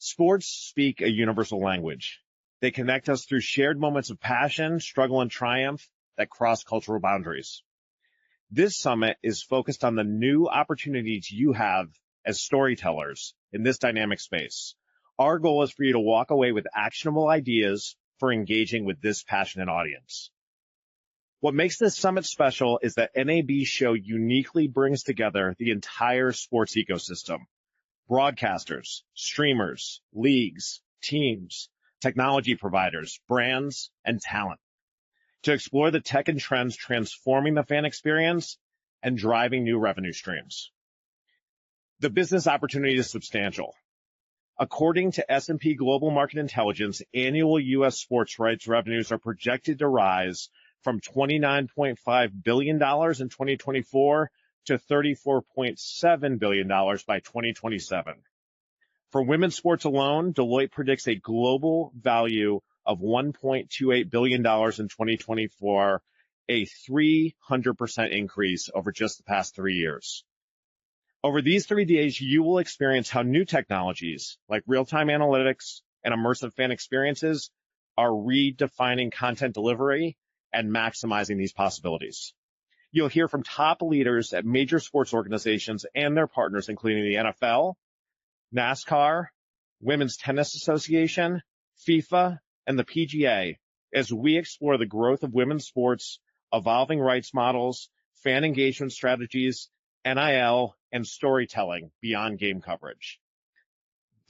Sports speak a universal language. They connect us through shared moments of passion, struggle, and triumph that cross cultural boundaries. This summit is focused on the new opportunities you have as storytellers in this dynamic space. Our goal is for you to walk away with actionable ideas for engaging with this passionate audience. What makes this summit special is that NAB's show uniquely brings together the entire sports ecosystem: broadcasters, streamers, leagues, teams, technology providers, brands, and talent, to explore the tech and trends transforming the fan experience and driving new revenue streams. The business opportunity is substantial. According to S&P Global Market Intelligence, annual U.S. sports rights revenues are projected to rise from $29.5 billion in 2024 to $34.7 billion by 2027. For women's sports alone, Deloitte predicts a global value of $1.28 billion in 2024, a 300% increase over just the past 3 years. Over these 3 days, you will experience how new technologies like real-time analytics and immersive fan experiences are redefining content delivery and maximizing these possibilities. You'll hear from top leaders at major sports organizations and their partners, including the NFL, NASCAR, Women's Tennis Association, FIFA, and the PGA, as we explore the growth of women's sports, evolving rights models, fan engagement strategies, NIL, and storytelling beyond game coverage.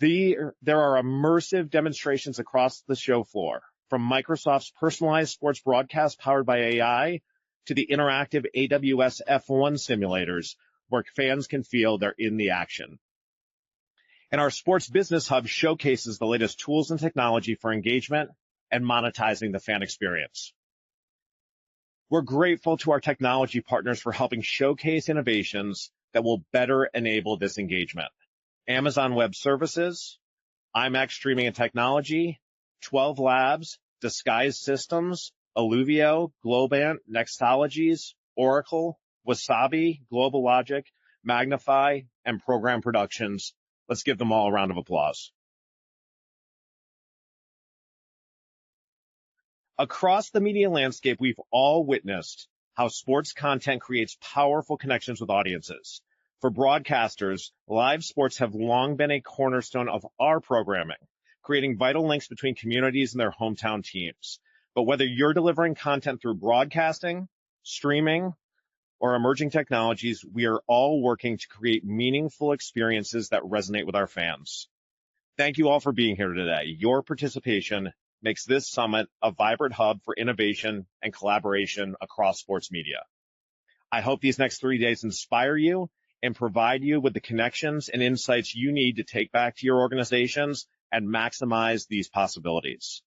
There are immersive demonstrations across the show floor, from Microsoft's personalized sports broadcast powered by AI to the interactive AWS F1 simulators, where fans can feel they're in the action. And our Sports Business Hub showcases the latest tools and technology for engagement and monetizing the fan experience. We're grateful to our technology partners for helping showcase innovations that will better enable this engagement: Amazon Web Services, IMAX Streaming and Technology, 12 Labs, Disguise Systems, Alluvio, Globant, Nextologies, Oracle, Wasabi, Global Logic, Magnify, and Program Productions. Let's give them all a round of applause. Across the media landscape, we've all witnessed how sports content creates powerful connections with audiences. For broadcasters, live sports have long been a cornerstone of our programming, creating vital links between communities and their hometown teams. But whether you're delivering content through broadcasting, streaming, or emerging technologies, we are all working to create meaningful experiences that resonate with our fans. Thank you all for being here today. Your participation makes this summit a vibrant hub for innovation and collaboration across sports media. I hope these next 3 days inspire you and provide you with the connections and insights you need to take back to your organizations and maximize these possibilities.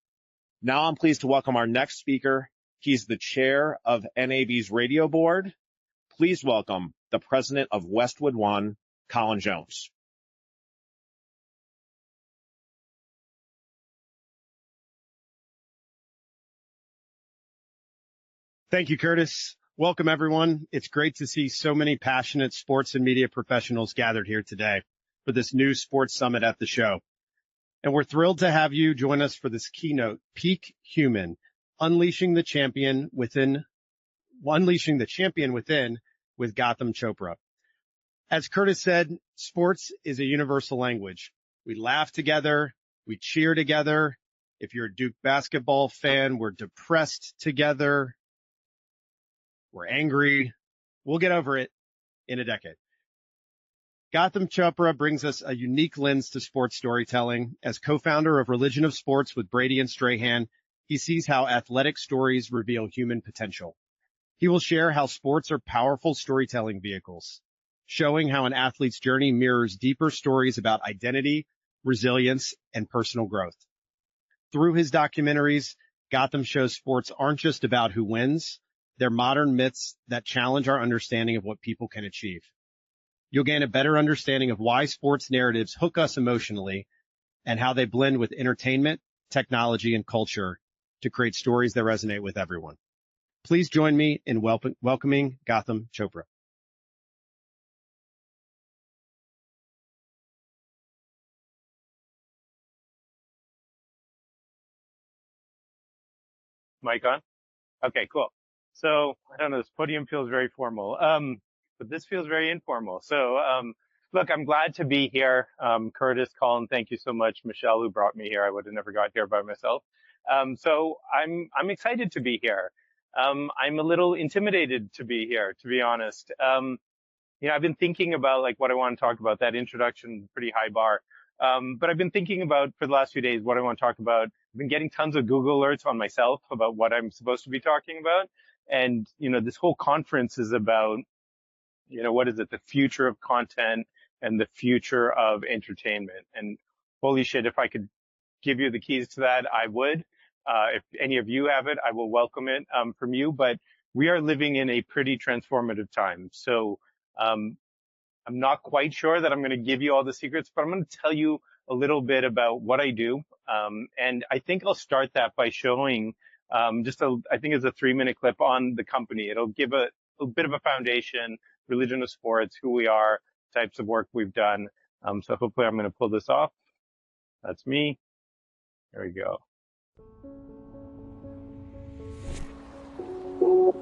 Now I'm pleased to welcome our next speaker. He's the chair of NAB's radio board. Please welcome the president of Westwood One, Colin Jones. Thank you, Curtis. Welcome, everyone. It's great to see so many passionate sports and media professionals gathered here today for this new sports summit at the show. And we're thrilled to have you join us for this keynote, Peak Human, Unleashing the Champion Within with Gotham Chopra. As Curtis said, sports is a universal language. We laugh together. We cheer together. If you're a Duke basketball fan, we're depressed together. We're angry. We'll get over it in a decade. Gotham Chopra brings us a unique lens to sports storytelling. As co-founder of Religion of Sports with Brady and Strahan, he sees how athletic stories reveal human potential. He will share how sports are powerful storytelling vehicles, showing how an athlete's journey mirrors deeper stories about identity, resilience, and personal growth. Through his documentaries, Gotham shows sports aren't just about who wins. They're modern myths that challenge our understanding of what people can achieve. You'll gain a better understanding of why sports narratives hook us emotionally and how they blend with entertainment, technology, and culture to create stories that resonate with everyone. Please join me in welcoming Gotham Chopra. Mic on? Okay, cool. So I don't know, this podium feels very formal, but this feels very informal. So look, I'm glad to be here. Curtis, Colin, thank you so much. Michelle, who brought me here, I would have never got here by myself. So I'm excited to be here. I'm a little intimidated to be here, to be honest. I've been thinking about like what I want to talk about. That introduction, pretty high bar. But I've been thinking about for the last few days what I want to talk about. I've been getting tons of Google alerts on myself about what I'm supposed to be talking about. And, this whole conference is about, what is it? The future of content and the future of entertainment. And holy shit, if I could give you the keys to that, I would. If any of you have it, I will welcome it from you. But we are living in a pretty transformative time. So I'm not quite sure that I'm going to give you all the secrets, but I'm going to tell you a little bit about what I do. And I think I'll start that by showing I think it's a 3-minute clip on the company. It'll give a bit of a foundation, religion of sports, who we are, types of work we've done. So hopefully I'm going to pull this off. That's me. There we go.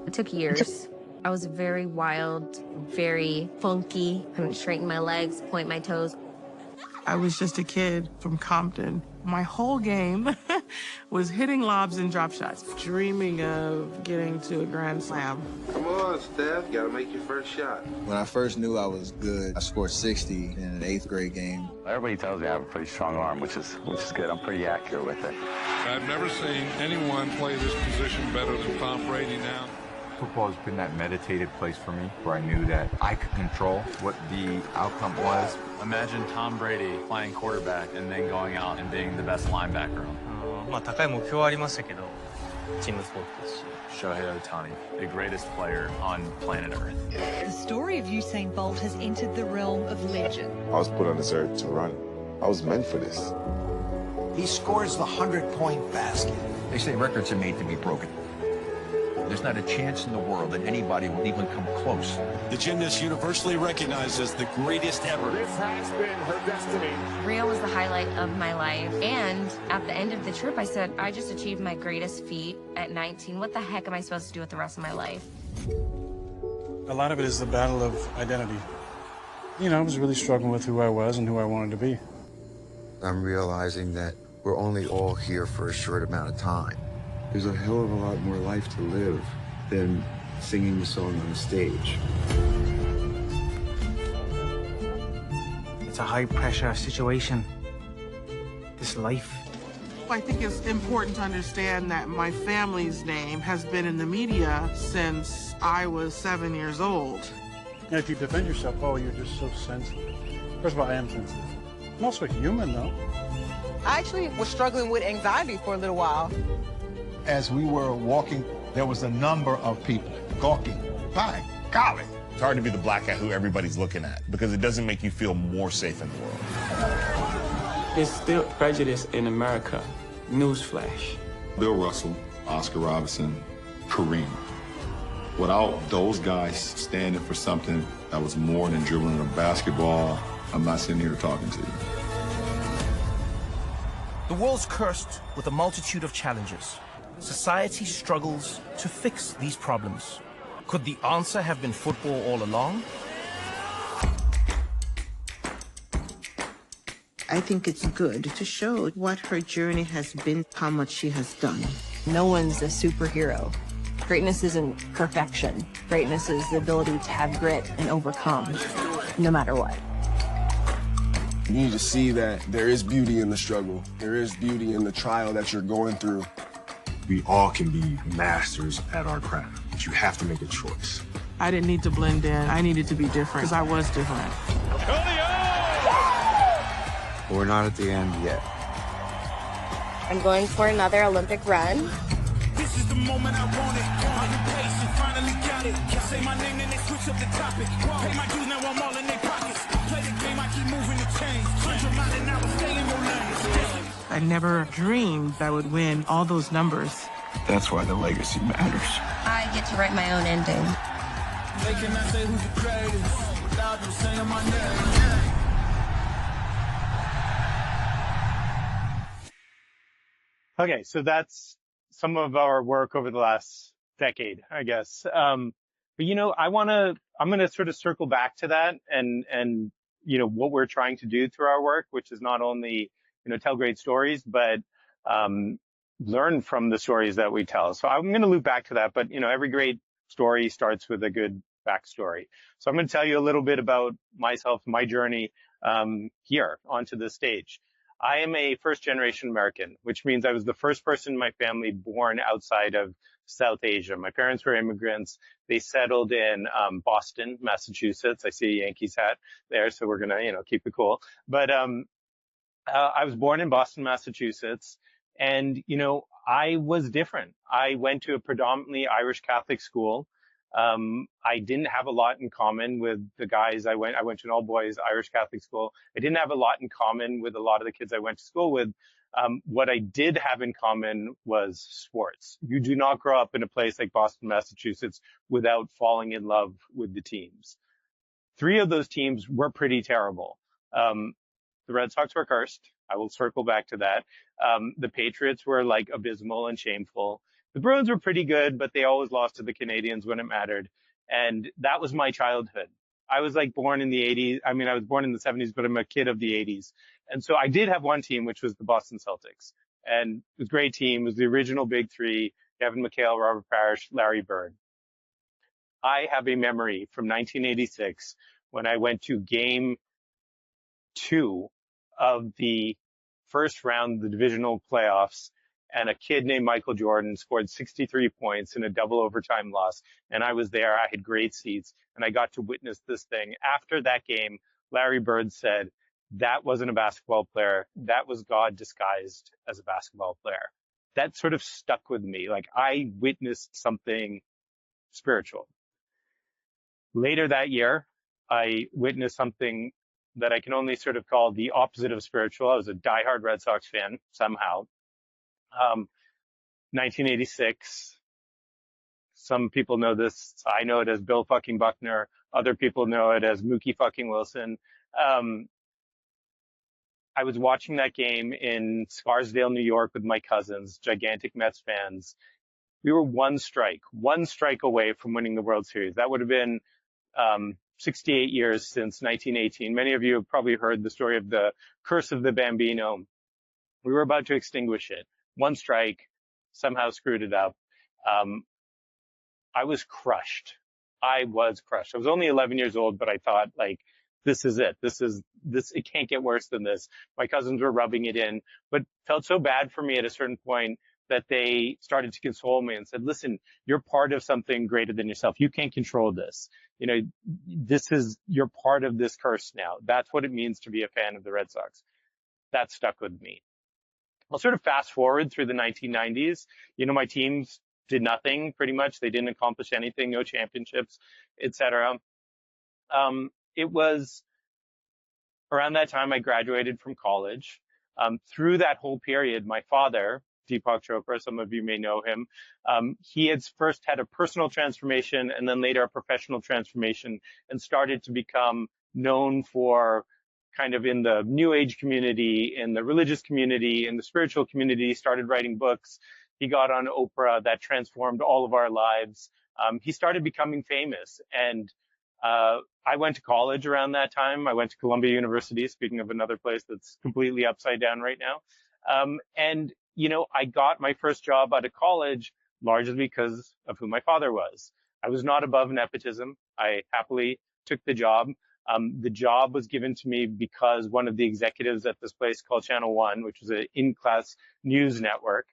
It took years. I was very wild, very funky. Couldn't straighten my legs, point my toes. I was just a kid from Compton. My whole game was hitting lobs and drop shots, dreaming of getting to a grand slam. Come on, Steph. You gotta make your first shot. When I first knew I was good, I scored 60 in an 8th grade game. Everybody tells me I have a pretty strong arm, which is good. I'm pretty accurate with it. I've never seen anyone play this position better than Tom Brady now. Football has been that meditative place for me where I knew that I could control what the outcome was. Imagine Tom Brady playing quarterback and then going out and being the best linebacker. 高い目標はありましたけど、チームスポーツですし。Shohei Ohtani, the greatest player on planet Earth. The story of Usain Bolt has entered the realm of legend. I was put on this earth to run. I was meant for this. He scores the 100-point basket. They say records are made to be broken. There's not a chance in the world that anybody will even come close. The gymnast universally recognized as the greatest ever. This has been her destiny. Rio was the highlight of my life. And at the end of the trip, I said, I just achieved my greatest feat at 19. What the heck am I supposed to do with the rest of my life? A lot of it is the battle of identity. I was really struggling with who I was and who I wanted to be. I'm realizing that we're only all here for a short amount of time. There's a hell of a lot more life to live than singing a song on a stage. It's a high-pressure situation. This life. I think it's important to understand that my family's name has been in the media since I was 7 years old. And if you defend yourself, you're just so sensitive. First of all, I am sensitive. I'm also human, though. I actually was struggling with anxiety for a little while. As we were walking, there was a number of people gawking. By golly. It's hard to be the black guy who everybody's looking at because it doesn't make you feel more safe in the world. There's still prejudice in America. Newsflash. Bill Russell, Oscar Robertson, Kareem. Without those guys standing for something that was more than dribbling a basketball, I'm not sitting here talking to you. The world's cursed with a multitude of challenges. Society struggles to fix these problems. Could the answer have been football all along? I think it's good to show what her journey has been, how much she has done. No one's a superhero. Greatness isn't perfection. Greatness is the ability to have grit and overcome, no matter what. You need to see that there is beauty in the struggle. There is beauty in the trial that you're going through. We all can be masters at our craft, but you have to make a choice. I didn't need to blend in. I needed to be different because I was different. We're not at the end yet. I'm going for another Olympic run. This is the moment I wanted. Are you patient? Finally got it. Say my name and they switch up the topic. Pay my dues, now I'm all in their pockets. Play the game, I keep moving the chains. 100 miles an hour, stay in your lane. I never dreamed I would win all those numbers. That's why the legacy matters. I get to write my own ending. They cannot say who's the greatest without you saying my name. Okay, so that's some of our work over the last decade, I guess. But I'm going to sort of circle back to that and what we're trying to do through our work, which is not only, tell great stories, but, learn from the stories that we tell. So I'm going to loop back to that, but every great story starts with a good backstory. So I'm going to tell you a little bit about myself, my journey, here onto this stage. I am a first-generation American, which means I was the first person in my family born outside of South Asia. My parents were immigrants. They settled in Boston, Massachusetts. I see a Yankees hat there, so we're gonna, keep it cool. But I was born in Boston, Massachusetts, and I was different. I went to a predominantly Irish Catholic school. I didn't have a lot in common with the guys I went to an all boys Irish Catholic school. I didn't have a lot in common with a lot of the kids I went to school with. What I did have in common was sports. You do not grow up in a place like Boston, Massachusetts without falling in love with the teams. 3 of those teams were pretty terrible. The Red Sox were cursed. I will circle back to that. The Patriots were like abysmal and shameful. The Bruins were pretty good, but they always lost to the Canadians when it mattered. And that was my childhood. I was like born in the 80s. I mean, I was born in the 70s, but I'm a kid of the 80s. And so I did have one team, which was the Boston Celtics. And it was a great team. It was the original Big Three: Kevin McHale, Robert Parrish, Larry Bird. I have a memory from 1986 when I went to Game 2 of the first round of the divisional playoffs, and a kid named Michael Jordan scored 63 points in a double overtime loss. And I was there. I had great seats, and I got to witness this thing. After that game, Larry Bird said, "That wasn't a basketball player. That was God disguised as a basketball player." That sort of stuck with me. Like, I witnessed something spiritual. Later that year, I witnessed something that I can only sort of call the opposite of spiritual. I was a diehard Red Sox fan somehow. 1986. Some people know this. I know it as Bill fucking Buckner. Other people know it as Mookie fucking Wilson. I was watching that game in Scarsdale, New York with my cousins, gigantic Mets fans. We were one strike away from winning the World Series. That would have been 68 years since 1918. Many of you have probably heard the story of the curse of the Bambino. We were about to extinguish it. One strike, somehow screwed it up. I was crushed. I was only 11 years old, but I thought, like, this is it. It can't get worse than this. My cousins were rubbing it in, but felt so bad for me at a certain point that they started to console me and said, "Listen, you're part of something greater than yourself. You can't control this. You're part of this curse now." That's what it means to be a fan of the Red Sox. That stuck with me. I'll sort of fast forward through the 1990s. My teams did nothing pretty much. They didn't accomplish anything, no championships, etc. It was around that time I graduated from college. Through that whole period, my father, Deepak Chopra, some of you may know him, he had first had a personal transformation and then later a professional transformation, and started to become known for kind of in the New Age community, in the religious community, in the spiritual community, started writing books. He got on Oprah. That transformed all of our lives. He started becoming famous, and I went to college around that time. I went to Columbia University, speaking of another place that's completely upside down right now. And I got my first job out of college largely because of who my father was. I was not above nepotism. I happily took the job. The job was given to me because one of the executives at this place called Channel One, which was an in-class news network,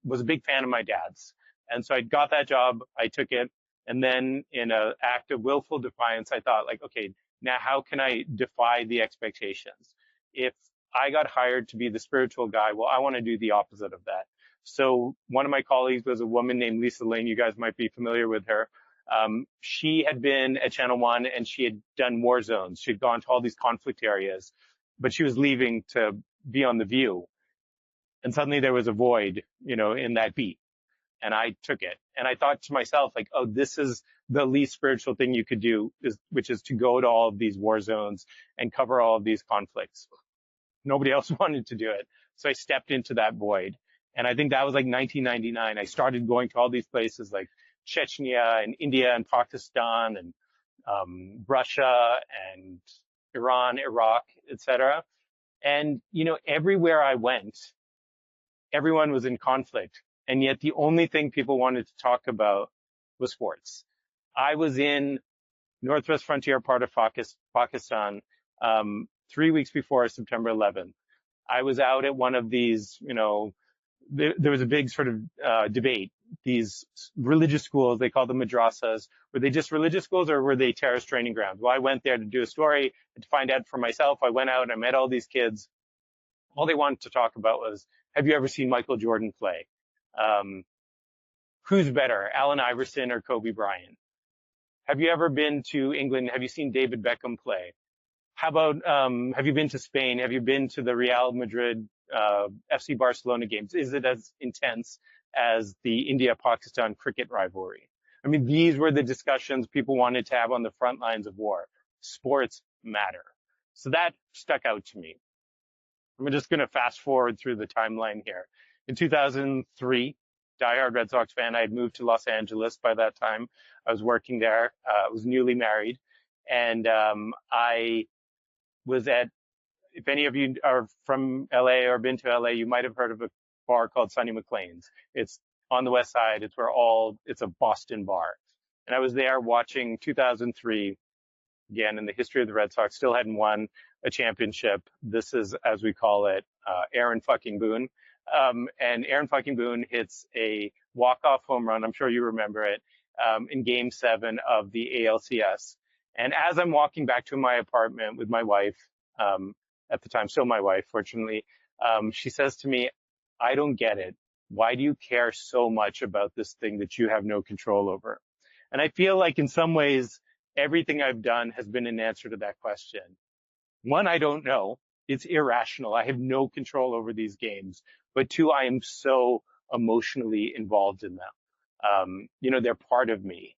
was a big fan of my dad's. And so I got that job. I took it. And then in an act of willful defiance, I thought, like, okay, now how can I defy the expectations? If I got hired to be the spiritual guy, well, I want to do the opposite of that. So one of my colleagues was a woman named Lisa Lane. You guys might be familiar with her. She had been at Channel One and she had done war zones. She'd gone to all these conflict areas, but she was leaving to be on The View. And suddenly there was a void, in that beat. And I took it. And I thought to myself, like, oh, this is the least spiritual thing you could do, which is to go to all of these war zones and cover all of these conflicts. Nobody else wanted to do it. So I stepped into that void. And I think that was like 1999. I started going to all these places like Chechnya and India and Pakistan and Russia and Iran, Iraq, etc. And, everywhere I went, everyone was in conflict. And yet the only thing people wanted to talk about was sports. I was in Northwest Frontier part of Pakistan 3 weeks before September 11th. I was out at one of these, there was a big sort of debate. These religious schools, they call them madrasas, were they just religious schools or were they terrorist training grounds? Well, I went there to do a story and to find out for myself. I went out and I met all these kids. All they wanted to talk about was, have you ever seen Michael Jordan play? Who's better, Allen Iverson or Kobe Bryant? Have you ever been to England? Have you seen David Beckham play? How about, have you been to Spain? Have you been to the Real Madrid, FC Barcelona games? Is it as intense as the India-Pakistan cricket rivalry? I mean, these were the discussions people wanted to have on the front lines of war. Sports matter. So that stuck out to me. I'm just going to fast forward through the timeline here. In 2003, diehard Red Sox fan, I had moved to Los Angeles by that time. I was working there. I was newly married. And I was at, if any of you are from LA or been to LA, you might have heard of a bar called Sonny McLean's. It's on the west side. It's a Boston bar. And I was there watching 2003, again, in the history of the Red Sox, still hadn't won a championship. This is, as we call it, Aaron fucking Boone. And Aaron fucking Boone hits a walk-off home run. I'm sure you remember it, in Game 7 of the ALCS. And as I'm walking back to my apartment with my wife, at the time, still my wife, fortunately, she says to me, I don't get it. Why do you care so much about this thing that you have no control over? And I feel like in some ways, everything I've done has been an answer to that question. One, I don't know. It's irrational. I have no control over these games. But two, I am so emotionally involved in them. They're part of me.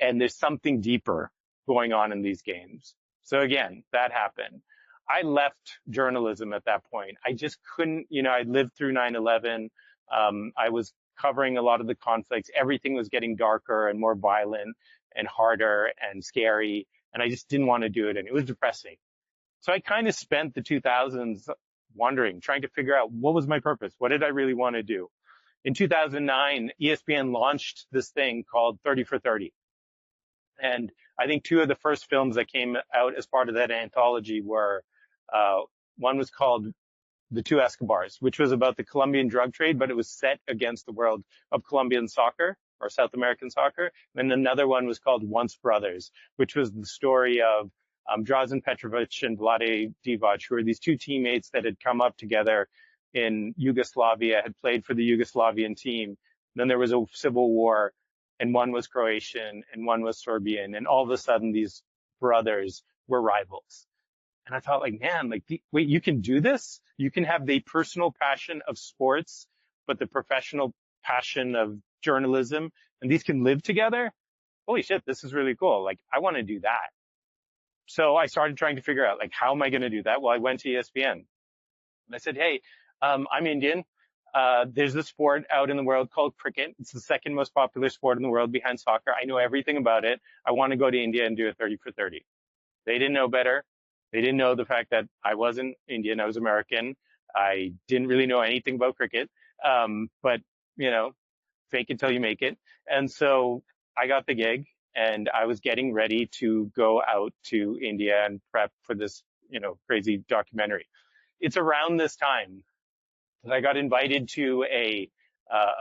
And there's something deeper going on in these games. So again, that happened. I left journalism at that point. I just couldn't, I lived through 9/11. I was covering a lot of the conflicts. Everything was getting darker and more violent and harder and scary. And I just didn't want to do it. And it was depressing. So I kind of spent the 2000s wondering, trying to figure out what was my purpose? What did I really want to do? In 2009, ESPN launched this thing called 30 for 30. And I think two of the first films that came out as part of that anthology were, one was called The Two Escobars, which was about the Colombian drug trade, but it was set against the world of Colombian soccer or South American soccer. And another one was called Once Brothers, which was the story of Drazen Petrovic and Vlade Divac, who were these two teammates that had come up together in Yugoslavia, had played for the Yugoslavian team. Then there was a civil war, and one was Croatian and one was Serbian. And all of a sudden, these brothers were rivals. And I thought, like, man, wait, you can do this? You can have the personal passion of sports, but the professional passion of journalism, and these can live together? Holy shit, this is really cool. Like, I want to do that. So I started trying to figure out, like, how am I going to do that? Well, I went to ESPN. And I said, hey, I'm Indian. There's a sport out in the world called cricket. It's the second most popular sport in the world behind soccer. I know everything about it. I want to go to India and do a 30 for 30. They didn't know better. They didn't know the fact that I wasn't Indian. I was American. I didn't really know anything about cricket. But, fake it till you make it. And so I got the gig and I was getting ready to go out to India and prep for this, crazy documentary. It's around this time that I got invited to a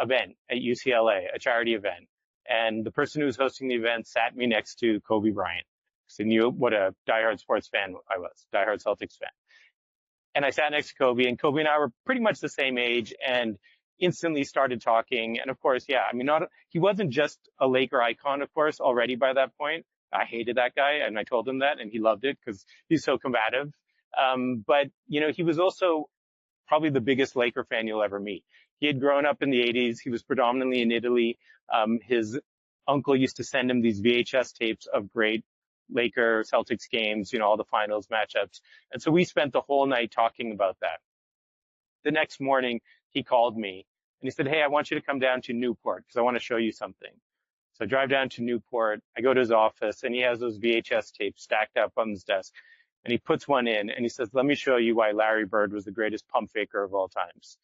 event at UCLA, a charity event. And the person who was hosting the event sat me next to Kobe Bryant. So I knew what a diehard sports fan I was, diehard Celtics fan. And I sat next to Kobe, and Kobe and I were pretty much the same age and instantly started talking. And of course, he wasn't just a Laker icon, of course, already by that point. I hated that guy, and I told him that, and he loved it because he's so combative. But he was also probably the biggest Laker fan you'll ever meet. He had grown up in the 80s. He was predominantly in Italy. His uncle used to send him these VHS tapes of great Laker Celtics games, all the finals matchups. And so we spent the whole night talking about that. The next morning, he called me And he said, hey, I want you to come down to Newport because I want to show you something. So I drive down to Newport. I go to his office, and he has those VHS tapes stacked up on his desk. And he puts one in, and he says, let me show you why Larry Bird was the greatest pump faker of all times.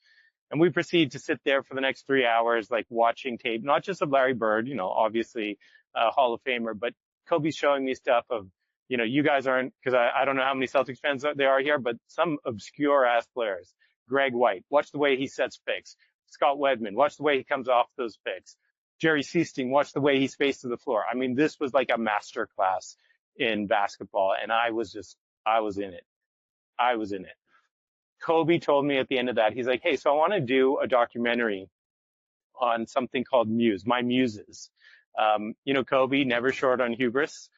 And we proceed to sit there for the next 3 hours, like watching tape, not just of Larry Bird, obviously Hall of Famer, but Kobe's showing me stuff of, you guys aren't, because I don't know how many Celtics fans there are here, but some obscure ass players. Greg White, watch the way he sets picks. Scott Wedman, watch the way he comes off those picks. Jerry Seasting, watch the way he spaces the floor. I mean, this was like a master class in basketball, and I was in it. I was in it. Kobe told me at the end of that, he's like, hey, so I want to do a documentary on something called Muse, my muses. Kobe, never short on hubris,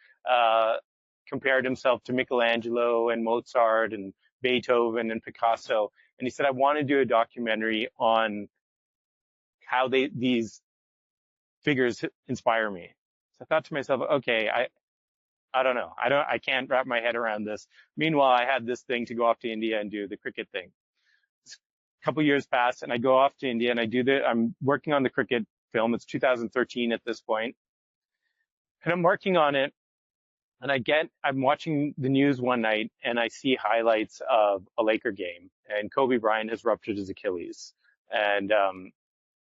compared himself to Michelangelo and Mozart and Beethoven and Picasso. And he said, I want to do a documentary on how these figures inspire me. So I thought to myself, okay, I don't know. I can't wrap my head around this. Meanwhile, I had this thing to go off to India and do the cricket thing. A couple years pass, and I go off to India and I'm working on the cricket film. It's 2013 at this point. And I'm working on it, and I'm watching the news one night, and I see highlights of a Laker game, and Kobe Bryant has ruptured his Achilles. And I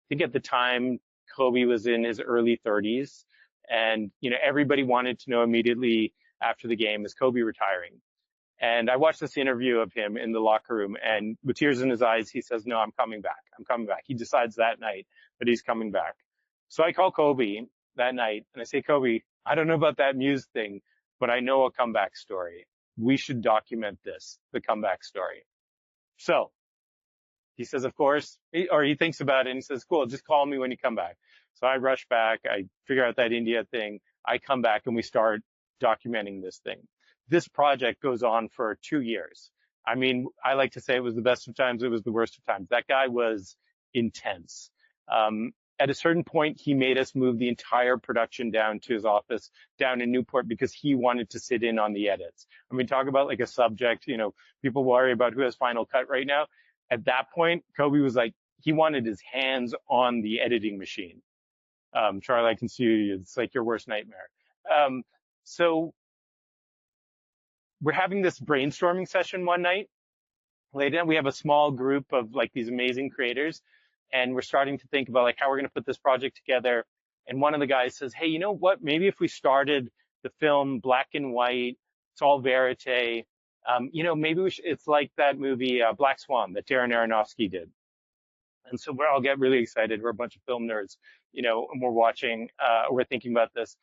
think at the time, Kobe was in his early 30s, and everybody wanted to know immediately after the game, is Kobe retiring? And I watched this interview of him in the locker room, and with tears in his eyes, he says, no, I'm coming back. I'm coming back. He decides that night that he's coming back. So I call Kobe that night, and I say, Kobe, I don't know about that Muse thing, but I know a comeback story. We should document this, the comeback story. So he says, of course, or he thinks about it, and he says, cool, just call me when you come back. So I rush back. I figure out that India thing. I come back, and we start documenting this thing. This project goes on for 2 years. I mean, I like to say it was the best of times. It was the worst of times. That guy was intense. At a certain point, he made us move the entire production down to his office down in Newport because he wanted to sit in on the edits. I mean, talk about like a subject, people worry about who has final cut right now. At that point, Kobe was like, he wanted his hands on the editing machine. Charlie, I can see you. It's like your worst nightmare. So we're having this brainstorming session one night. Later, we have a small group of like these amazing creators, and we're starting to think about like how we're going to put this project together. And one of the guys says, hey, you know what? Maybe if we started the film black and white, it's all verite. Maybe it's like that movie Black Swan that Darren Aronofsky did. And so we all get really excited. We're a bunch of film nerds, and we're thinking about this.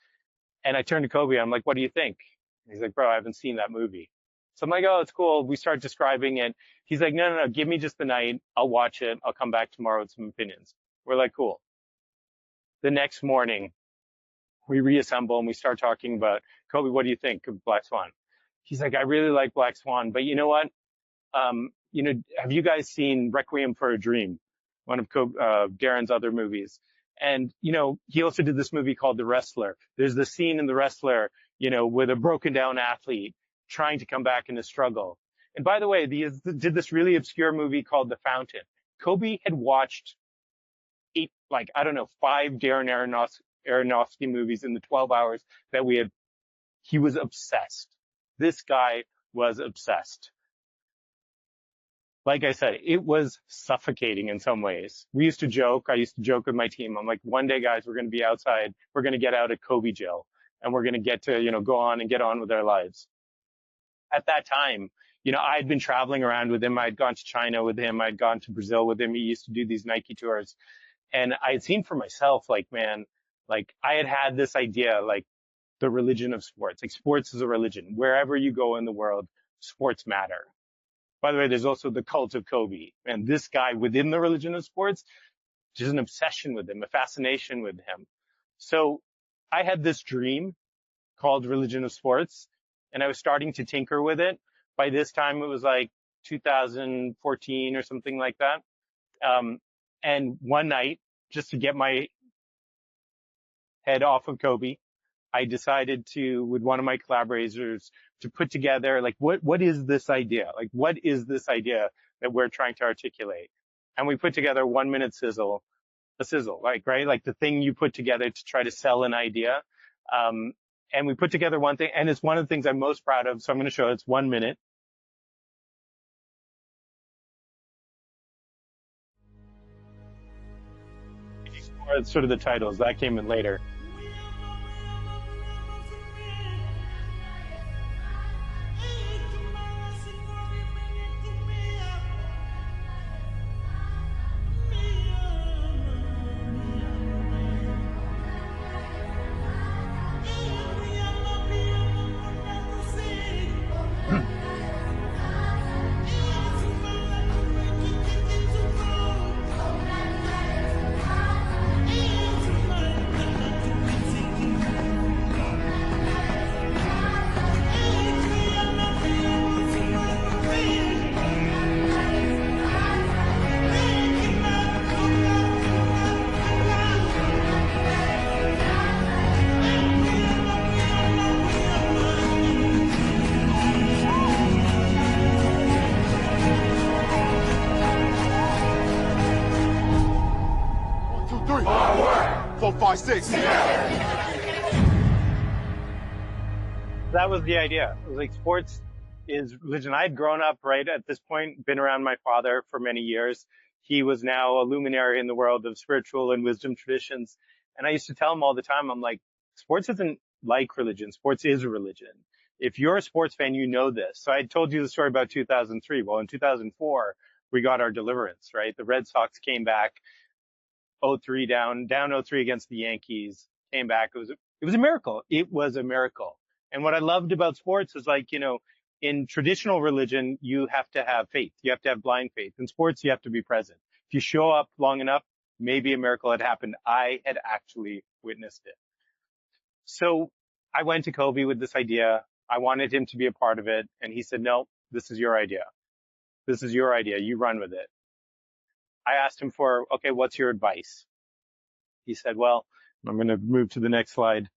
And I turn to Kobe. I'm like, what do you think? And he's like, bro, I haven't seen that movie. So I'm like, oh, it's cool. We start describing it. He's like, no, give me just the night. I'll watch it. I'll come back tomorrow with some opinions. We're like, cool. The next morning, we reassemble and we start talking about, Kobe, what do you think of Black Swan? He's like, I really like Black Swan, but you know what? Have you guys seen Requiem for a Dream? One of Darren's other movies. And, he also did this movie called The Wrestler. There's the scene in The Wrestler, with a broken down athlete trying to come back in a struggle. And by the way, he did this really obscure movie called The Fountain. Kobe had watched 5 Darren Aronofsky movies in the 12 hours that we had. He was obsessed. This guy was obsessed. Like I said, it was suffocating in some ways. I used to joke with my team. I'm like, one day, guys, we're going to be outside. We're going to get out of Kobe jail, and we're going to get to, go on and get on with our lives. At that time, I had been traveling around with him. I had gone to China with him. I'd gone to Brazil with him. He used to do these Nike tours. And I had seen for myself, I had this idea, the religion of sports. Like, sports is a religion. Wherever you go in the world, sports matter. By the way, there's also the cult of Kobe. And this guy within the religion of sports, there's an obsession with him, a fascination with him. So I had this dream called Religion of Sports, and I was starting to tinker with it. By this time, it was like 2014 or something like that. And one night, just to get my head off of Kobe, I decided to, with one of my collaborators, to put together, what is this idea? What is this idea that we're trying to articulate? and we put together 1 minute sizzle, a sizzle, like, right? Like the thing you put together to try to sell an idea. And we put together one thing, and it's one of the things I'm most proud of. So I'm going to show it's 1 minute. Or it's sort of the titles that came in later. That was the idea. It was like sports is religion. I had grown up, right, at this point, been around my father for many years. He was now a luminary in the world of spiritual and wisdom traditions. And I used to tell him all the time, I'm like, sports isn't like religion. Sports is a religion. If you're a sports fan, you know this. So I told you the story about 2003. Well, in 2004, we got our deliverance, right? The Red Sox came back 0-3 down 0-3 against the Yankees, came back. It was a miracle. It was a miracle. And what I loved about sports is like, you know, in traditional religion, you have to have faith. You have to have blind faith. In sports, you have to be present. If you show up long enough, maybe a miracle had happened. I had actually witnessed it. So I went to Kobe with this idea. I wanted him to be a part of it. And he said, no, this is your idea. This is your idea. You run with it. I asked him for, okay, what's your advice? He said, well, I'm going to move to the next slide.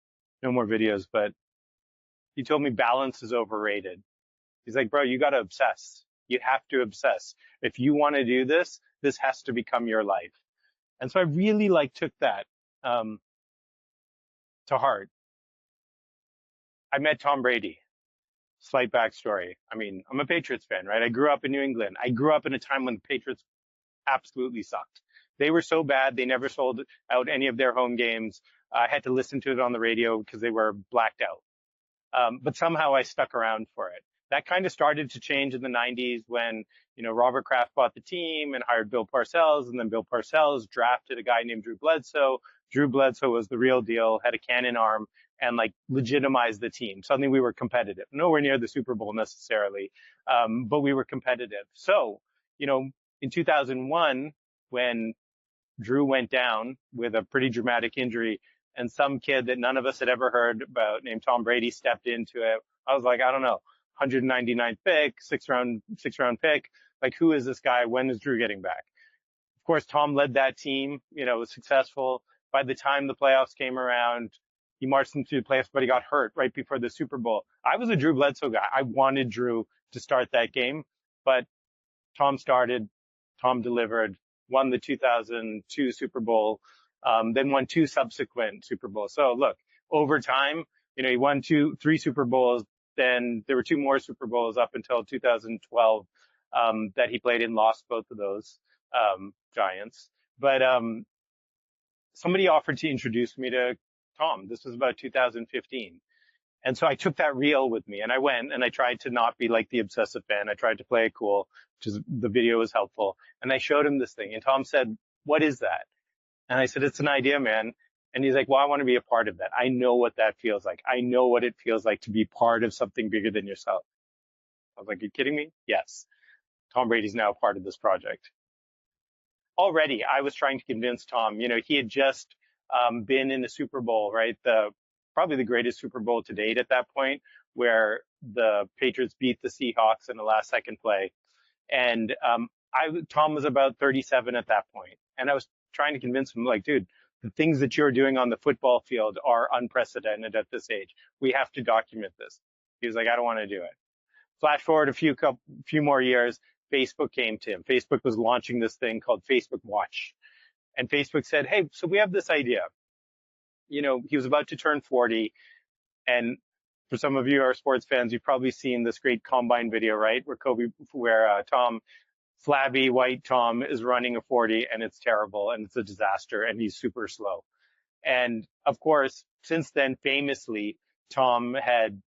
No more videos, but he told me balance is overrated. He's like, bro, you got to obsess. You have to obsess. If you want to do this, this has to become your life. And so I really took that, to heart. I met Tom Brady. Slight backstory. I mean, I'm a Patriots fan, right? I grew up in New England. I grew up in a time when the Patriots absolutely sucked. They were so bad. They never sold out any of their home games. I had to listen to it on the radio because they were blacked out. But somehow I stuck around for it. That kind of started to change in the 90s when, you know, Robert Kraft bought the team and hired Bill Parcells, and then Bill Parcells drafted a guy named Drew Bledsoe. Drew Bledsoe was the real deal, had a cannon arm, and legitimized the team. Suddenly we were competitive. Nowhere near the Super Bowl necessarily, but we were competitive. So, you know, in 2001, when Drew went down with a pretty dramatic injury, and some kid that none of us had ever heard about named Tom Brady stepped into it. I was like, I don't know, 199th pick, sixth round pick. Like, who is this guy? When is Drew getting back? Of course, Tom led that team, you know, was successful. By the time the playoffs came around, he marched them through the playoffs, but he got hurt right before the Super Bowl. I was a Drew Bledsoe guy. I wanted Drew to start that game, but Tom started, Tom delivered, won the 2002 Super Bowl, then won 2 subsequent Super Bowls. So look, over time, you know, he won 3 Super Bowls. Then there were 2 more Super Bowls up until 2012, that he played in, lost both of those, Giants. But, somebody offered to introduce me to Tom. This was about 2015. And so I took that reel with me and I went and I tried to not be like the obsessive fan. I tried to play it cool, which is, the video was helpful. And I showed him this thing and Tom said, what is that? And I said, it's an idea, man. And he's like, well, I want to be a part of that. I know what that feels like. I know what it feels like to be part of something bigger than yourself. I was like, are you kidding me? Yes. Tom Brady's now part of this project. Already, I was trying to convince Tom, you know, he had just been in the Super Bowl, right? Probably the greatest Super Bowl to date at that point, where the Patriots beat the Seahawks in the last second play. And Tom was about 37 at that point. And I was trying to convince him, like, dude, the things that you're doing on the football field are unprecedented at this age. We have to document this. He was like, I don't want to do it. Flash forward a few more years. Facebook came to him. Facebook was launching this thing called Facebook Watch. And Facebook said, hey, so we have this idea. You know, he was about to turn 40. And for some of you who are sports fans, you've probably seen this great combine video, right? Where Tom, flabby white Tom, is running a 40, and it's terrible and it's a disaster and he's super slow. And of course, since then, famously, Tom had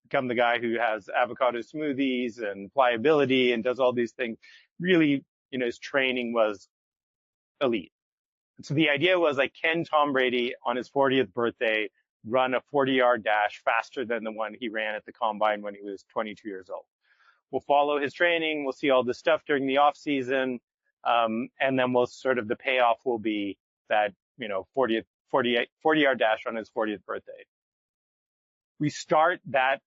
become the guy who has avocado smoothies and pliability and does all these things. Really, you know, his training was elite. And so the idea was, like, can Tom Brady on his 40th birthday run a 40-yard dash faster than the one he ran at the combine when he was 22 years old? We'll follow his training. We'll see all this stuff during the off season. And then the payoff will be that, you know, 40-yard dash on his 40th birthday. We start that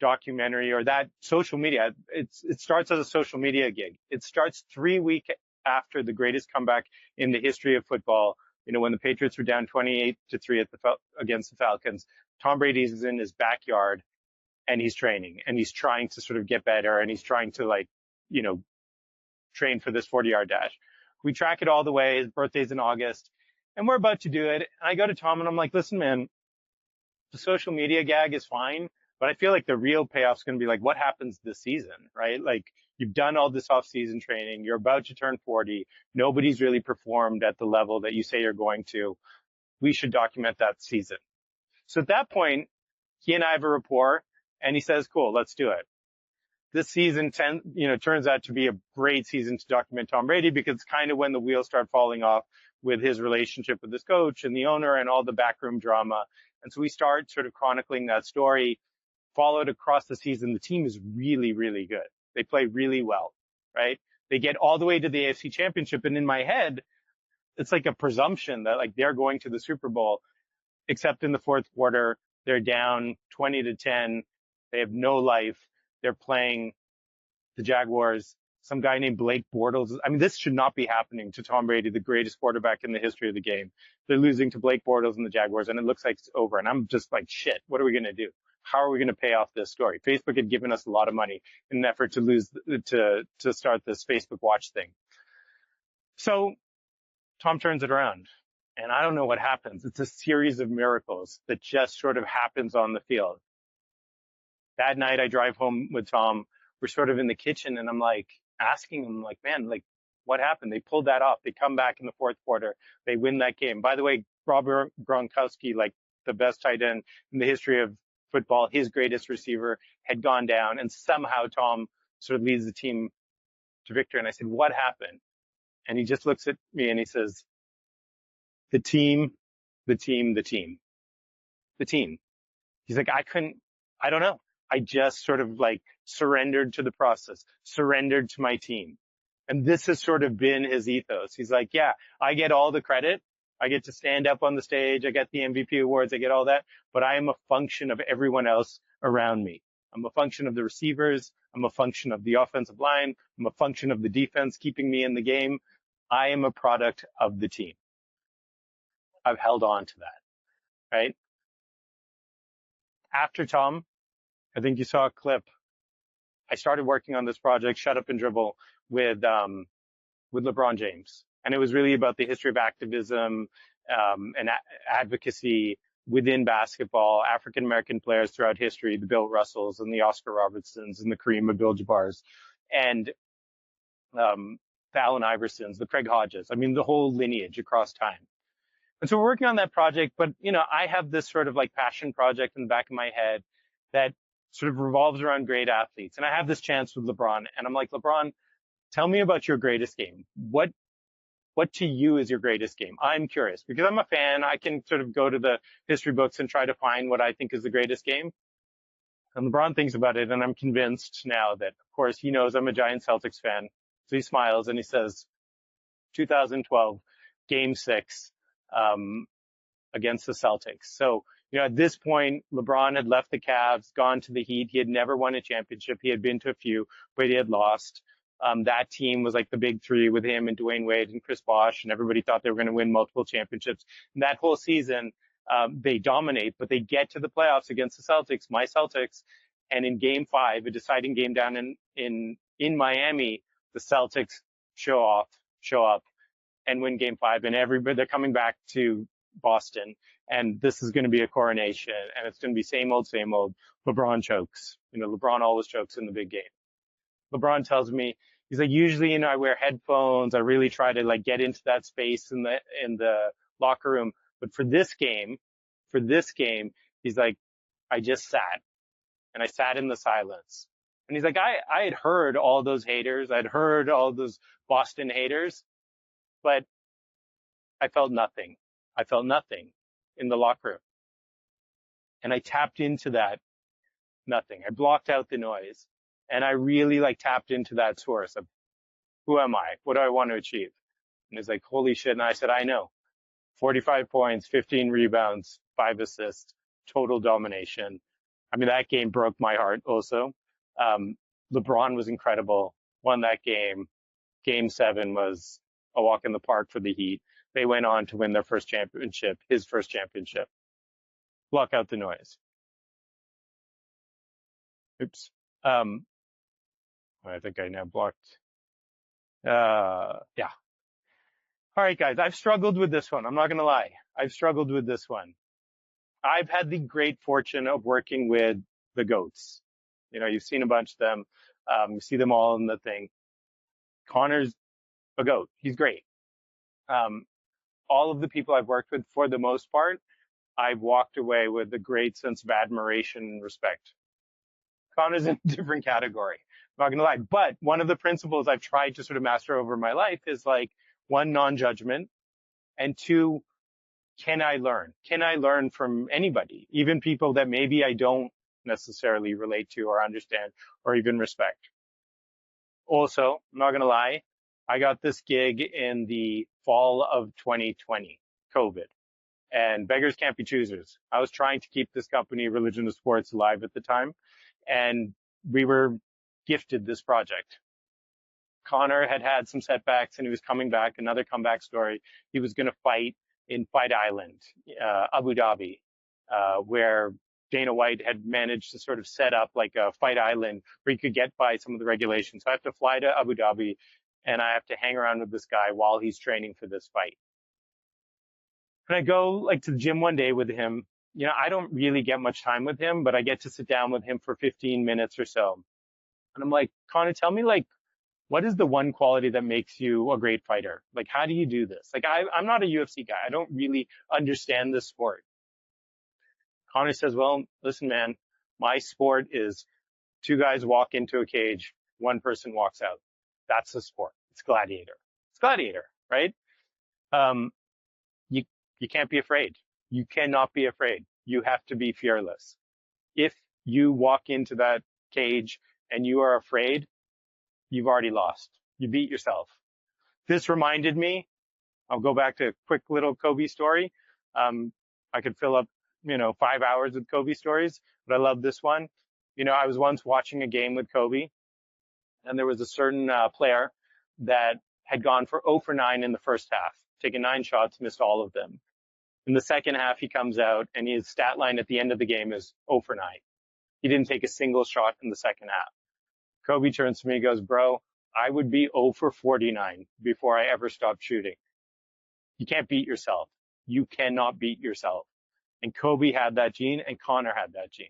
documentary or that social media. It starts as a social media gig. It starts 3 weeks after the greatest comeback in the history of football. You know, when the Patriots were down 28-3 against the Falcons, Tom Brady's in his backyard and he's training and he's trying to sort of get better and he's trying to, like, you know, train for this 40-yard dash. We track it all the way. His birthday's in August and we're about to do it. And I go to Tom and I'm like, listen, man, the social media gag is fine, but I feel like the real payoff's going to be like, what happens this season, right? Like, you've done all this off-season training. You're about to turn 40. Nobody's really performed at the level that you say you're going to. We should document that season. So at that point, he and I have a rapport, and he says, cool, let's do it. This season turns out to be a great season to document Tom Brady, because it's kind of when the wheels start falling off with his relationship with his coach and the owner and all the backroom drama. And so we start sort of chronicling that story. Followed across the season, the team is really, really good. They play really well, right? They get all the way to the AFC Championship, and in my head, it's like a presumption that, like, they're going to the Super Bowl, except in the fourth quarter, they're down 20-10. They have no life. They're playing the Jaguars. Some guy named Blake Bortles. I mean, this should not be happening to Tom Brady, the greatest quarterback in the history of the game. They're losing to Blake Bortles and the Jaguars, and it looks like it's over. And I'm just like, shit, what are we going to do? How are we going to pay off this story? Facebook had given us a lot of money in an effort to start this Facebook Watch thing. So Tom turns it around, and I don't know what happens. It's a series of miracles that just sort of happens on the field. That night I drive home with Tom. We're sort of in the kitchen, and I'm like asking him, like, man, like, what happened? They pulled that off. They come back in the fourth quarter. They win that game. By the way, Robert Gronkowski, like the best tight end in the history of football, his greatest receiver, had gone down, and somehow Tom sort of leads the team to victory. And I said, what happened? And he just looks at me and he says, the team. He's like, I don't know. I just sort of, like, surrendered to the process, surrendered to my team. And this has sort of been his ethos. He's like, yeah, I get all the credit. I get to stand up on the stage. I get the MVP awards. I get all that. But I am a function of everyone else around me. I'm a function of the receivers. I'm a function of the offensive line. I'm a function of the defense keeping me in the game. I am a product of the team. I've held on to that, right? After Tom, I think you saw a clip. I started working on this project, Shut Up and Dribble, with LeBron James. And it was really about the history of activism and advocacy within basketball, African-American players throughout history, the Bill Russells and the Oscar Robertsons and the Kareem Abdul-Jabbars and the Allen Iversons, the Craig Hodges. I mean, the whole lineage across time. And so we're working on that project, but, you know, I have this sort of like passion project in the back of my head that sort of revolves around great athletes. And I have this chance with LeBron, and I'm like, LeBron, tell me about your greatest game. What to you is your greatest game? I'm curious because I'm a fan. I can sort of go to the history books and try to find what I think is the greatest game. And LeBron thinks about it, and I'm convinced now that, of course, he knows I'm a giant Celtics fan. So he smiles and he says, 2012, Game 6, against the Celtics. So, you know, at this point, LeBron had left the Cavs, gone to the Heat. He had never won a championship. He had been to a few, but he had lost. That team was like the big three with him and Dwayne Wade and Chris Bosh, and everybody thought they were going to win multiple championships. And that whole season, they dominate, but they get to the playoffs against the Celtics, my Celtics. And in Game 5, a deciding game down in Miami, the Celtics show up and win game 5, and they're coming back to Boston, and this is going to be a coronation, and it's going to be same old. LeBron chokes. LeBron always chokes in the big game. LeBron tells me, he's like, usually, I wear headphones. I really try to like get into that space in the locker room. But for this game, he's like, I just sat, and I sat in the silence. And he's like, I had heard all those haters. I'd heard all those Boston haters, but I felt nothing. I felt nothing in the locker room. And I tapped into that nothing. I blocked out the noise, and I really like tapped into that source of who am I? What do I want to achieve? And he's like, holy shit. And I said, I know. 45 points, 15 rebounds, 5 assists, total domination. I mean, that game broke my heart also. LeBron was incredible, won that game. Game 7 was a walk in the park for the Heat. They went on to win their first championship, his first championship. Block out the noise. Oops. I think I now blocked. Yeah. All right, guys, I've struggled with this one. I'm not going to lie. I've struggled with this one. I've had the great fortune of working with the GOATs. You've seen a bunch of them. You see them all in the thing. Connor's a GOAT. He's great. All of the people I've worked with, for the most part, I've walked away with a great sense of admiration and respect. Connor's in a different category. I'm not going to lie. But one of the principles I've tried to sort of master over my life is like, 1, non-judgment, and 2, can I learn? Can I learn from anybody, even people that maybe I don't necessarily relate to or understand or even respect? Also, I'm not going to lie, I got this gig in the fall of 2020, COVID, and beggars can't be choosers. I was trying to keep this company, Religion of Sports, alive at the time, and we were gifted this project. Connor had some setbacks, and he was coming back, another comeback story. He was going to fight in Fight Island, Abu Dhabi, where Dana White had managed to sort of set up like a Fight Island where you could get by some of the regulations. So I have to fly to Abu Dhabi, and I have to hang around with this guy while he's training for this fight. And I go like to the gym one day with him. I don't really get much time with him, but I get to sit down with him for 15 minutes or so. And I'm like, Connor, tell me, like, what is the one quality that makes you a great fighter? Like, how do you do this? Like, I'm not a UFC guy. I don't really understand this sport. Connor says, well, listen, man, my sport is 2 guys walk into a cage, 1 person walks out. That's the sport. It's gladiator. It's gladiator, right? You can't be afraid. You cannot be afraid. You have to be fearless. If you walk into that cage and you are afraid, you've already lost. You beat yourself. This reminded me, I'll go back to a quick little Kobe story. I could fill up, 5 hours with Kobe stories, but I love this one. I was once watching a game with Kobe, and there was a certain player that had gone for 0 for 9 in the first half, taken 9 shots, missed all of them. In the second half, he comes out, and his stat line at the end of the game is 0 for 9. He didn't take a single shot in the second half. Kobe turns to me and goes, bro, I would be 0 for 49 before I ever stopped shooting. You can't beat yourself. You cannot beat yourself. And Kobe had that gene, and Connor had that gene.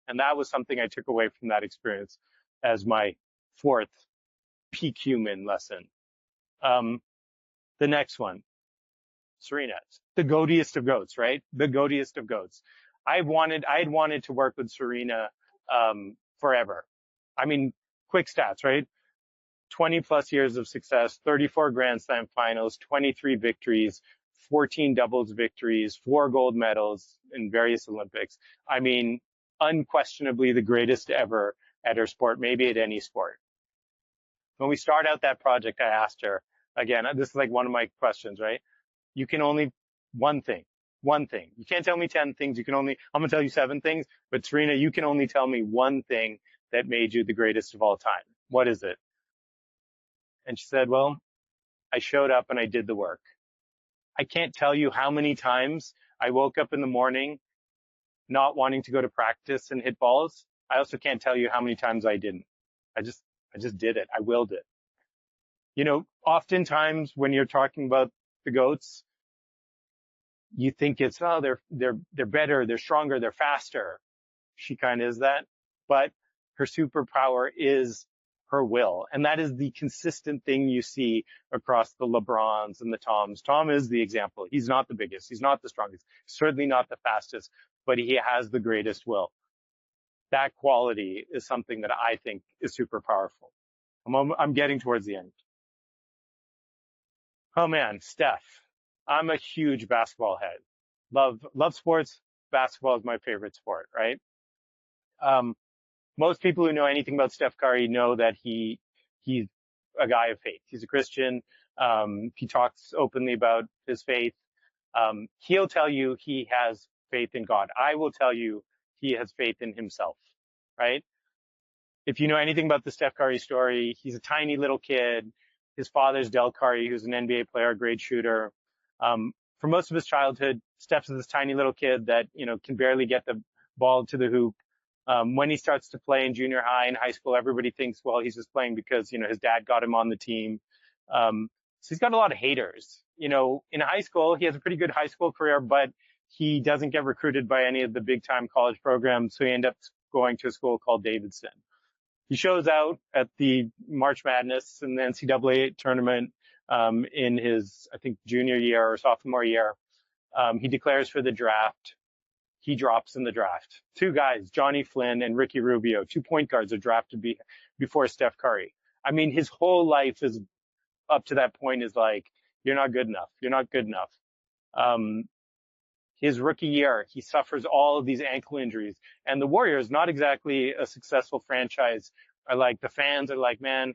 And that was something I took away from that experience as my 4th peak human lesson. The next one, Serena, the goatiest of goats, right? The goatiest of goats. I had wanted to work with Serena forever. I mean, quick stats, right? 20 plus years of success, 34 Grand Slam finals, 23 victories, 14 doubles victories, 4 gold medals in various Olympics. I mean, unquestionably the greatest ever at her sport, maybe at any sport. When we start out that project, I asked her, again, this is like one of my questions, right? You can only one thing. You can't tell me 10 things. I'm going to tell you 7 things, but Serena, you can only tell me one thing that made you the greatest of all time. What is it? And she said, well, I showed up and I did the work. I can't tell you how many times I woke up in the morning not wanting to go to practice and hit balls. I also can't tell you how many times I didn't. I just did it. I willed it. Oftentimes when you're talking about the GOATs, you think it's, oh, they're better, they're stronger, they're faster. She kind of is that, but her superpower is her will. And that is the consistent thing you see across the LeBrons and the Toms. Tom is the example. He's not the biggest. He's not the strongest. Certainly not the fastest, but he has the greatest will. That quality is something that I think is super powerful. I'm getting towards the end. Oh man, Steph. I'm a huge basketball head. Love sports. Basketball is my favorite sport, right? Most people who know anything about Steph Curry know that he's a guy of faith. He's a Christian. He talks openly about his faith. He'll tell you he has faith in God. I will tell you he has faith in himself, right? If you know anything about the Steph Curry story, he's a tiny little kid. His father's Del Curry, who's an NBA player, a great shooter. For most of his childhood, Steph's this tiny little kid that, can barely get the ball to the hoop. When he starts to play in junior high and high school, everybody thinks, well, he's just playing because, his dad got him on the team. So he's got a lot of haters. In high school, he has a pretty good high school career, but he doesn't get recruited by any of the big time college programs. So he ends up going to a school called Davidson. He shows out at the March Madness and the NCAA tournament, in his, I think, junior year or sophomore year. He declares for the draft. He drops in the draft. Two guys, Johnny Flynn and Ricky Rubio, 2 point guards are drafted before Steph Curry. I mean, his whole life is up to that point is like, you're not good enough. You're not good enough. His rookie year, he suffers all of these ankle injuries, and the Warriors, not exactly a successful franchise, the fans are like, man,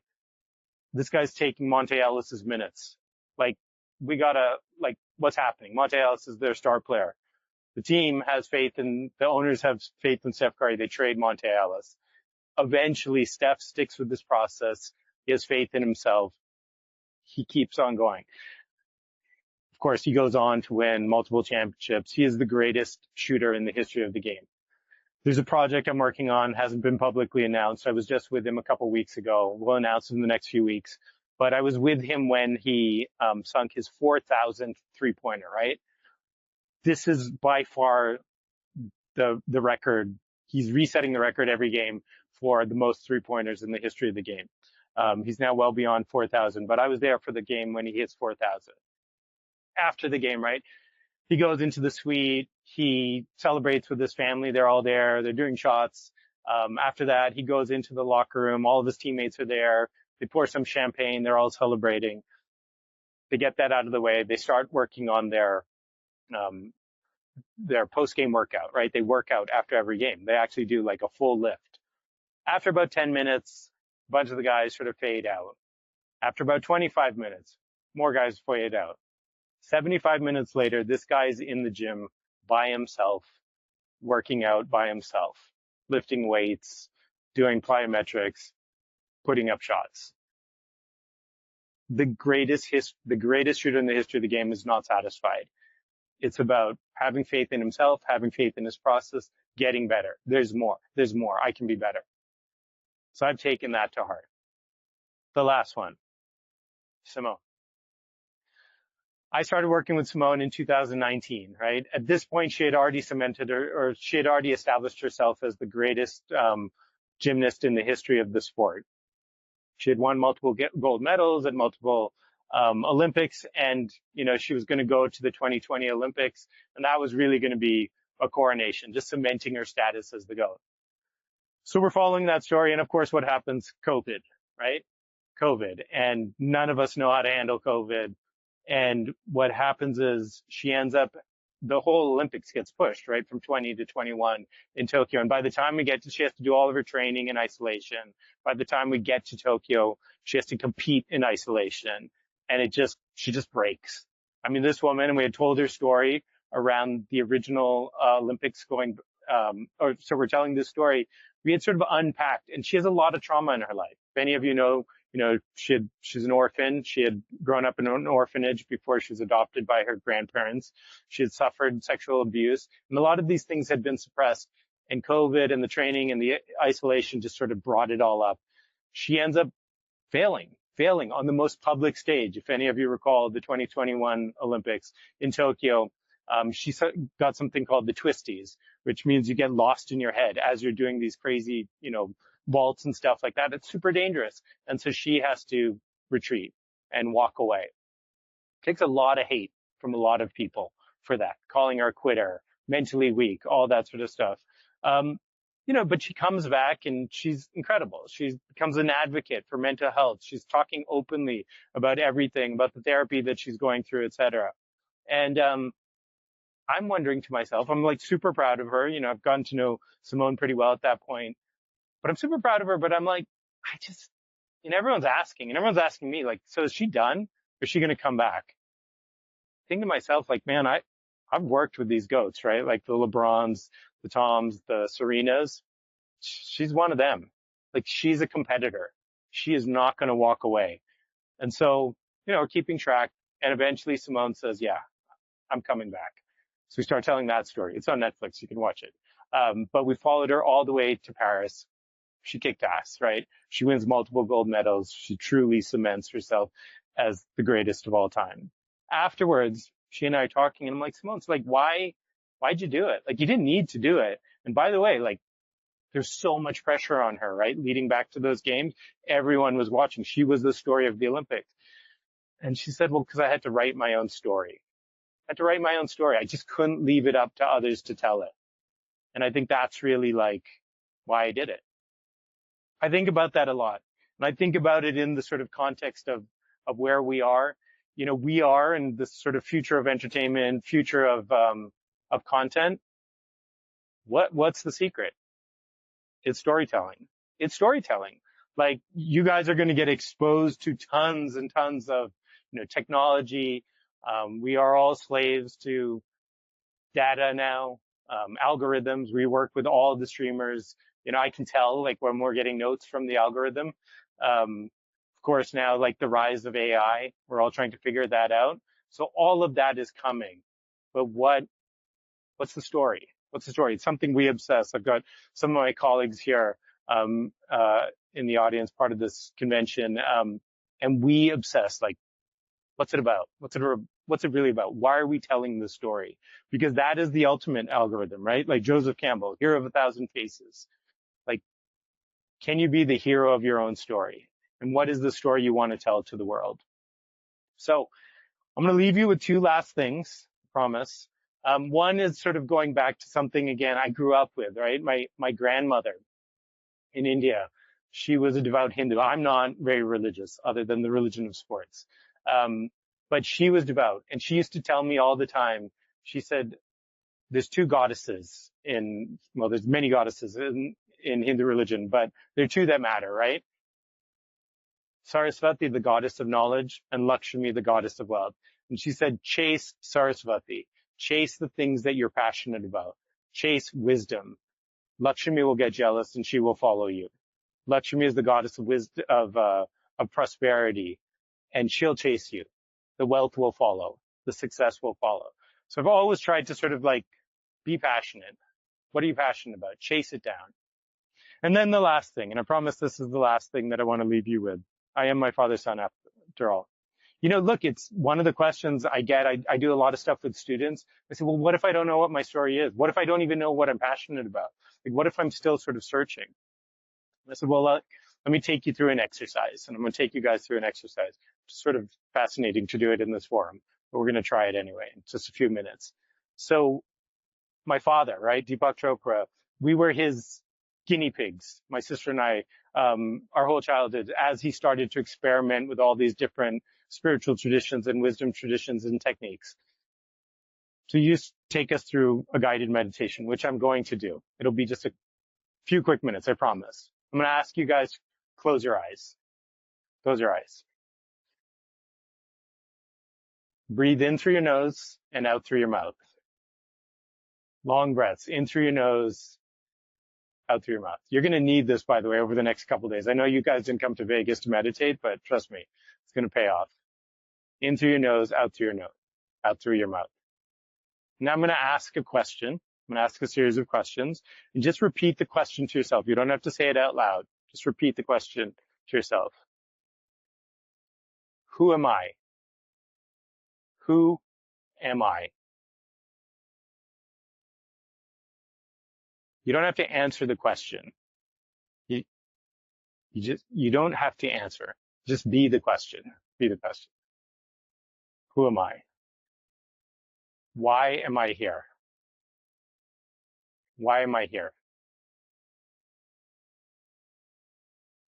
this guy's taking Monte Ellis's minutes. What's happening? Monte Ellis is their star player. The team has faith and the owners have faith in Steph Curry. They trade Monte Ellis. Eventually, Steph sticks with this process. He has faith in himself. He keeps on going. Of course, he goes on to win multiple championships. He is the greatest shooter in the history of the game. There's a project I'm working on, hasn't been publicly announced. I was just with him a couple weeks ago. We'll announce it in the next few weeks. But I was with him when he sunk his 4,000th three-pointer, right? This is by far the record. He's resetting the record every game for the most three-pointers in the history of the game. He's now well beyond 4,000, but I was there for the game when he hits 4,000. After the game, right? He goes into the suite. He celebrates with his family. They're all there. They're doing shots. After that, he goes into the locker room. All of his teammates are there. They pour some champagne. They're all celebrating. They get that out of the way. They start working on their post-game workout, right? They work out after every game. They actually do like a full lift. After about 10 minutes, a bunch of the guys sort of fade out. After about 25 minutes, more guys fade out. 75 minutes later, this guy's in the gym by himself, working out by himself, lifting weights, doing plyometrics, putting up shots. The greatest shooter in the history of the game is not satisfied. It's about having faith in himself, having faith in his process, getting better. There's more. There's more. I can be better. So I've taken that to heart. The last one, Simone. I started working with Simone in 2019, right? At this point, she had already cemented or she had already established herself as the greatest gymnast in the history of the sport. She had won multiple gold medals at multiple Olympics, and she was going to go to the 2020 Olympics, and that was really going to be a coronation, just cementing her status as the GOAT. So we're following that story, and of course, what happens? COVID, right? COVID, and none of us know how to handle COVID. And what happens is she ends up, the whole Olympics gets pushed, right, from 20 to 21 in Tokyo. And by the time we get to, she has to do all of her training in isolation. By the time we get to Tokyo, she has to compete in isolation. And she just breaks. I mean, this woman, and we had told her story around the original Olympics so we're telling this story. We had sort of unpacked, and she has a lot of trauma in her life. If any of you know, she's an orphan. She had grown up in an orphanage before she was adopted by her grandparents. She had suffered sexual abuse, and a lot of these things had been suppressed. And COVID and the training and the isolation just sort of brought it all up. She ends up failing failing on the most public stage. If any of you recall the 2021 Olympics in Tokyo, she got something called the twisties, which means you get lost in your head as you're doing these crazy, vaults and stuff like that. It's super dangerous. And so she has to retreat and walk away. Takes a lot of hate from a lot of people for that, calling her a quitter, mentally weak, all that sort of stuff. But she comes back and she's incredible. She becomes an advocate for mental health. She's talking openly about everything, about the therapy that she's going through, et cetera. And I'm wondering to myself, I'm like super proud of her. I've gotten to know Simone pretty well at that point, but I'm super proud of her. But I'm like, everyone's asking me, like, so is she done? Or is she going to come back? I think to myself, like, man, I've worked with these goats, right? Like the LeBrons, the Toms, the Serenas. She's one of them. Like, she's a competitor. She is not going to walk away. And so, we're keeping track. And eventually Simone says, yeah, I'm coming back. So we start telling that story. It's on Netflix. You can watch it. But we followed her all the way to Paris. She kicked ass, right? She wins multiple gold medals. She truly cements herself as the greatest of all time. Afterwards, she and I are talking, and I'm like, Simone, it's like, why'd you do it? Like, you didn't need to do it. And by the way, like, there's so much pressure on her, right? Leading back to those games, everyone was watching. She was the story of the Olympics. And she said, well, because I had to write my own story. I just couldn't leave it up to others to tell it. And I think that's really like why I did it. I think about that a lot. And I think about it in the sort of context of where we are. We are in this sort of future of entertainment, future of content. What's the secret? It's storytelling. Like, you guys are going to get exposed to tons and tons of, technology. We are all slaves to data now, algorithms. We work with all the streamers. I can tell, like, when we're getting notes from the algorithm. Of course, now, like, the rise of AI, we're all trying to figure that out. So all of that is coming. But what's the story? It's something we obsess. I've got some of my colleagues here in the audience, part of this convention, and we obsess, like, what's it about? What's it really about? Why are we telling the story? Because that is the ultimate algorithm, right? Like Joseph Campbell, hero of 1,000 faces. Like, can you be the hero of your own story? And what is the story you want to tell to the world? So I'm going to leave you with two last things, I promise. One is sort of going back to something, again, I grew up with, right? My grandmother in India, she was a devout Hindu. I'm not very religious, other than the religion of sports. But she was devout, and she used to tell me all the time, she said, there's two goddesses there's many goddesses in Hindu religion, but there are two that matter, right? Saraswati, the goddess of knowledge, and Lakshmi, the goddess of wealth. And she said, chase Saraswati. Chase the things that you're passionate about. Chase wisdom. Lakshmi will get jealous and she will follow you. Lakshmi is the goddess of wisdom, of prosperity, and she'll chase you. The wealth will follow. The success will follow. So I've always tried to sort of like be passionate. What are you passionate about? Chase it down. And then the last thing, and I promise this is the last thing that I want to leave you with. I am my father's son after all. Look, it's one of the questions I get. I do a lot of stuff with students. I say, well, what if I don't know what my story is? What if I don't even know what I'm passionate about? Like, what if I'm still sort of searching? And I said, well, let me take you through an exercise. And I'm going to take you guys through an exercise. It's sort of fascinating to do it in this forum, but we're going to try it anyway in just a few minutes. So my father, right, Deepak Chopra, we were his guinea pigs, my sister and I, our whole childhood, as he started to experiment with all these different spiritual traditions and wisdom traditions and techniques. So you just take us through a guided meditation, which I'm going to do. It'll be just a few quick minutes, I promise. I'm going to ask you guys, close your eyes. Close your eyes. Breathe in through your nose and out through your mouth. Long breaths, in through your nose, out through your mouth. You're going to need this, by the way, over the next couple of days. I know you guys didn't come to Vegas to meditate, but trust me, it's going to pay off. In through your nose, out through your nose, out through your mouth. Now I'm going to ask a question. I'm going to ask a series of questions, and just repeat the question to yourself. You don't have to say it out loud. Just repeat the question to yourself. Who am I? Who am I? You don't have to answer the question. You don't have to answer. Just be the question. Be the question. Who am I? Why am I here? Why am I here?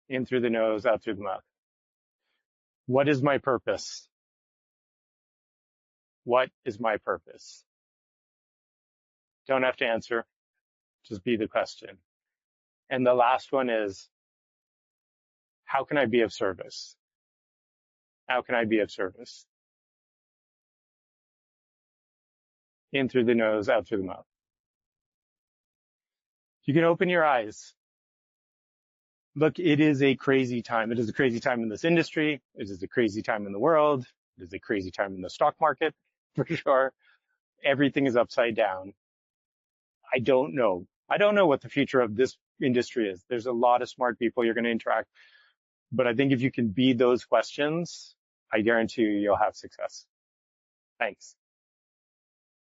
In through the nose, out through the mouth. What is my purpose? What is my purpose? Don't have to answer. Just be the question. And the last one is, how can I be of service? How can I be of service? In through the nose, out through the mouth. You can open your eyes. Look, it is a crazy time. It is a crazy time in this industry. It is a crazy time in the world. It is a crazy time in the stock market, for sure. Everything is upside down. I don't know. I don't know what the future of this industry is. There's a lot of smart people you're going to interact. But I think if you can be those questions, I guarantee you'll have success. Thanks.